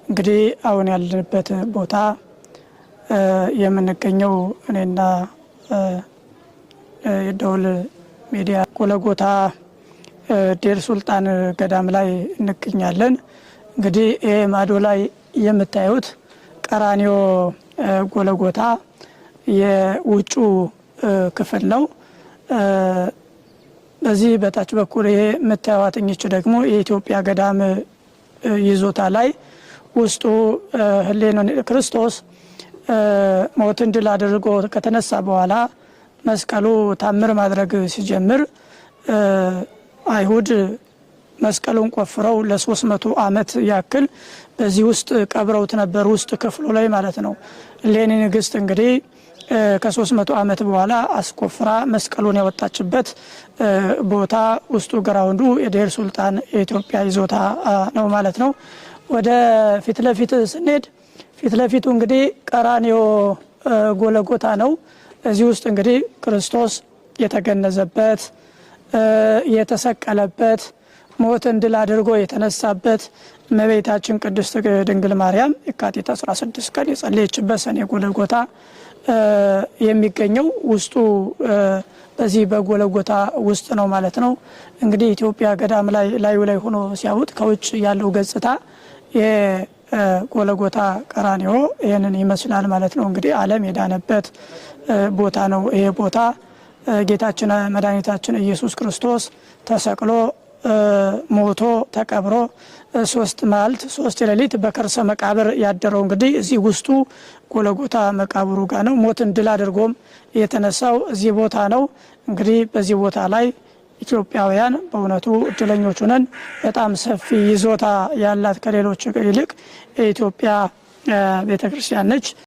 እንግዲህ አሁን ያለንበት ቦታ የምንገኘው እኔና የደውል ሚዲያ ጎለጎታ ዴር ሱልጣን ገዳም ላይ እንገኛለን። እንግዲህ ይሄ ማዶ ላይ የምታዩት ቀራኒዮ ጎለጎታ የውጩ ክፍል ነው። በዚህ በታች በኩል ይሄ የምታዩት ደግሞ የኢትዮጵያ ገዳም ይዞታ ላይ ውስጡ ህሌና ክርስቶስ ሞትን ድል አድርጎ ከተነሳ በኋላ መስቀሉ ታምር ማድረግ ሲጀምር አይሁድ መስቀሉን ቆፍረው ለ300 ዓመት ያክል በዚህ ውስጥ ቀብረውት ነበር፣ ውስጥ ክፍሉ ላይ ማለት ነው። ህሌኒ ንግስት እንግዲህ ከ300 ዓመት በኋላ አስቆፍራ መስቀሉን ያወጣችበት ቦታ ውስጡ ግራውንዱ የዴር ሱልጣን የኢትዮጵያ ይዞታ ነው ማለት ነው። ወደ ፊት ለፊት ስንሄድ ፊት ለፊቱ እንግዲህ ቀራኒዮ ጎለጎታ ነው። እዚህ ውስጥ እንግዲህ ክርስቶስ የተገነዘበት የተሰቀለበት ሞትን ድል አድርጎ የተነሳበት እመቤታችን ቅድስት ድንግል ማርያም የካቲት 16 ቀን የጸለየችበት ሰኔ ጎለጎታ የሚገኘው ውስጡ በዚህ በጎለጎታ ውስጥ ነው ማለት ነው። እንግዲህ ኢትዮጵያ ገዳም ላይ ላዩ ላይ ሆኖ ሲያዩት ከውጭ ያለው ገጽታ የጎለጎታ ቀራኒዮ ይህንን ይመስላል ማለት ነው። እንግዲህ ዓለም የዳነበት ቦታ ነው። ይሄ ቦታ ጌታችን መድኃኒታችን ኢየሱስ ክርስቶስ ተሰቅሎ ሞቶ ተቀብሮ 3 መዓልት 3 ሌሊት በከርሰ መቃብር ያደረው እንግዲህ እዚህ ውስጡ ጎለጎታ መቃብሩ ጋር ነው። ሞትን ድል አድርጎም የተነሳው እዚህ ቦታ ነው። እንግዲህ በዚህ ቦታ ላይ ኢትዮጵያውያን በእውነቱ እድለኞች ነን። በጣም ሰፊ ይዞታ ያላት ከሌሎች ይልቅ የኢትዮጵያ ቤተክርስቲያን ነች።